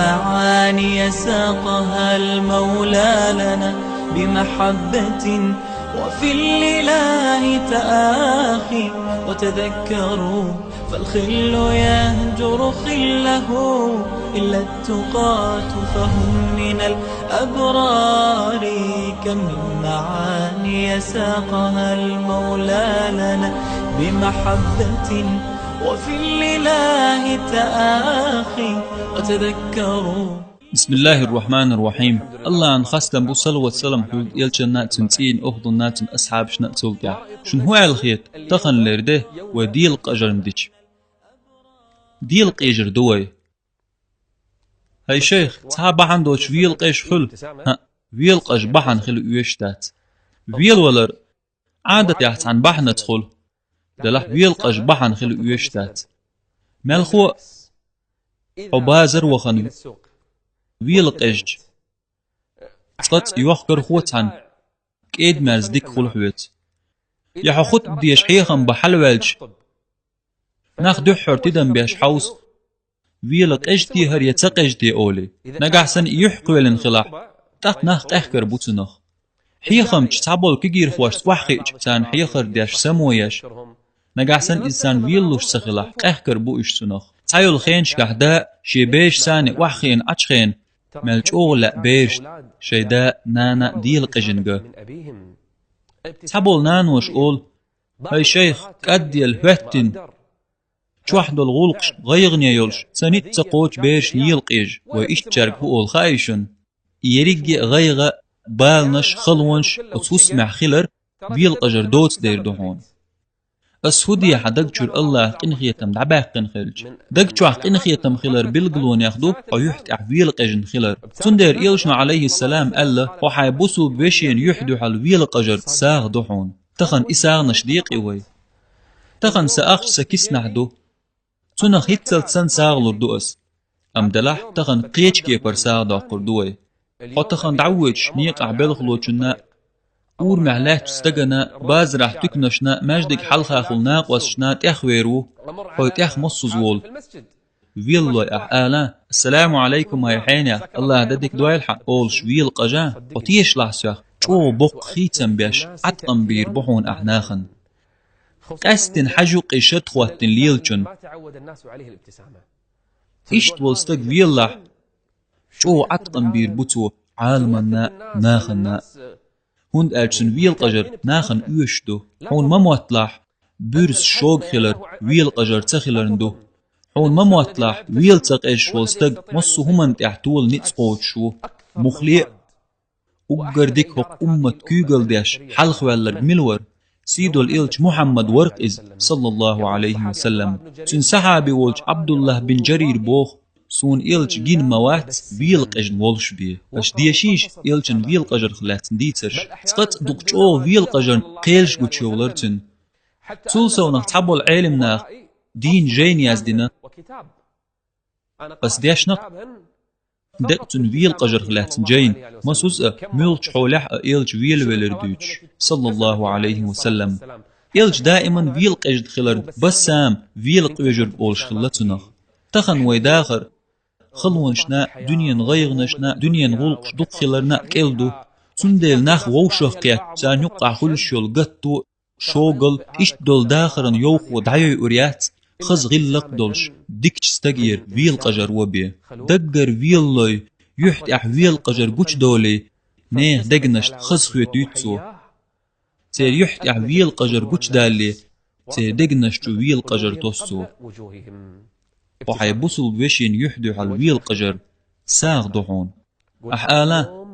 معاني ساقها المولى لنا بمحبة وفي الإله تآخي. وتذكروا فالخل يهجر خله إلا التقاة فهم من الأبرار. كم من معاني ساقها المولى لنا بمحبة وفي الإله تآخي. وتذكروا. بسم الله الرحمن الرحيم. الله عن خاصة بو صلوة سلام حول يلجنا تنتين أخذ ناتن أصحاب شنا تولدع شن هو الخيط تخن لرده وديل قجر نديش ديل قيجر دوي. هاي شيخ صحاب بحن دوش ويل قيش حل ها ويل قج بحن خلو يشتات ويل ولر عادة يحت عن بحن تدخل دلح ويل قج بحن خلو يشتات مالخو عبازر وخن ويل قج قط يوخر خوتان كيد مرز ديك خل حوت يحخط بديش حيخن بحل والج ناخدو حرتدن بيش حوس ويل قج دي هر يتقج دي أولي نقعسن يحقو الانخلاح تاق ناخ قحكر بوتنخ حيخم تتعبول كجير خوش وحقي اجبتان حيخر ديش سمويش نقعسن إنسان ويلوش سخلاح قحكر بو اشتنخ تايول خينش قحدا شي بيش ساني وحخين أجخين ملج أغلق بيش شيدا نانا ديل قجنغ تحبول نانوش قول هاي شيخ قد الهوتين شوحدو الغلقش غيغني يولش سنيت تقوش بيش نيل قيج وإشترك هو الخايشن يريقي غيغ بالنش خلونش وتسمع خلر بيل قجر دوت دير دوهون أسهودي حدقشر الله قنخيتم دعباق قنخلج دقشو قنخيتم خلر بالقلون ياخدو ويحت أحويل قجن خلر تندير إلشنا عليه السلام ألا وحيبوسو بيشين يحدو حال ويل قجر ساغ دوحون تخن إساغ نشديق إوي تخن ساقش سكيس نحدو تنخ هيتسل تسن ساغ لردوس أم دلح تخن قيج كيبر ساغ دا قردوي حو تخن دعوج نيق أحبال خلوشنا اور معلات تستغنا باز راح تكنشنا ماجدك حلخا خلنا قوسشنا تخويرو حو تخ مصوزول ويلو آلا السلام عليكم هاي حينيا الله ددك دوال حق أولش ويل قجا وتيش لحسيخ شو بق خيتم بيش عطقم بير بحون أحناخن قاستن حجو قيشت خواتن ليلچن إشت والستق ويلح شو عطقم بير بوتو عالمنا ناخنا هند أرشن ويل قجر ناخن أوشدو حون ما موطلح برز شوق خلر ويل قجر تخلرندو حون ما موطلح ويل تقش والستق مصو همن تحتول نتقود شو مخليق أقر ديك حق أمة كيغل ديش حلخ والر ملور سيدو الإلج محمد ورق إز صلى الله عليه وسلم سن صحابي والج عبد الله بن جرير بوخ سون إلج جين موات ويل قجن والش بيه اش ديشيش إلجن ويل قجر خلاتن ديترش سقط دقشو ويل قجر قيلش قوشو لرتن سولسو نختحبو العلم ناخ دين جين يازدنا بس ديشنق دقتن ويل قجر خلاتن جين مسوس ملج حولح إلج ويل ولردوش صلى الله عليه وسلم إلج دائما ويل قجد خلر بس سام ويل قجر بولش خلاتنخ تخن ويداخر خلونشنا دنيا غيغنشنا دنيا غلقش دق خلرنا كيلدو سندل ناخ ووشخ قيات سان يقع خلشول قطو شوغل إشت دول داخرن يوخ ودعيو أريات خز غلق دولش ديكش ستغير ويل قجر وبيه دقر ويل لوي يحت ويل قجر قوش دولي نيه دقنشت خز خويت يتسو سير يحت ويل قجر قوش دالي سير دقنشت ويل قجر توسو وحيبوسو بوشين يحدو على ويل قجر ساغ دوحون أحالا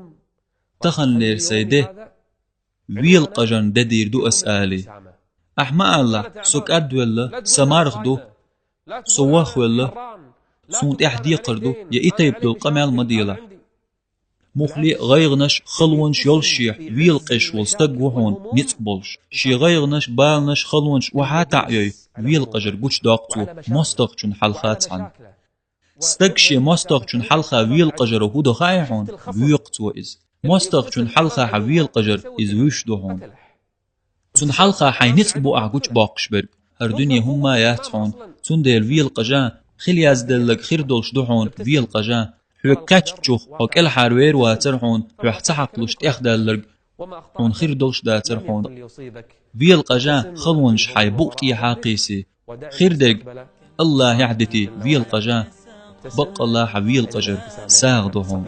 تخن لير سيده ويل قجر ددير دو أسآلي أحما الله سوك أدولا سمارخ دو سواخ ولا سونت إحدي قردو يا إيتايبدو القمال مديلة مخلي غيغنش خلونش يلشيح ويل قش والستقوحون نتقبلش شي غيغنش بالنش خلونش وحاتعيي ويل قجر قوش داقتو مستقشن حلخات عن ستقشي مستقشن حلخا ويل قجر وهدو خايحون ويقتو إز مستقشن حلخا حويل قجر إز ويش دوهون سن حلخا حينت بو أعقوش باقشبرg هر دنيا هما ياتحون سن دير ويل قجا خلي أزدلك خير دولش دوحون ويل قجا حوكاتش تشوخ وكل حاروير واترحون حوحتحق لشت اخدالرق حون خير دولش دا ترحون فيل قجا خلونش حي بوقتي حاقيسي خير دق الله يعدتي فيل قجا بق الله حويل قجر ساغدهم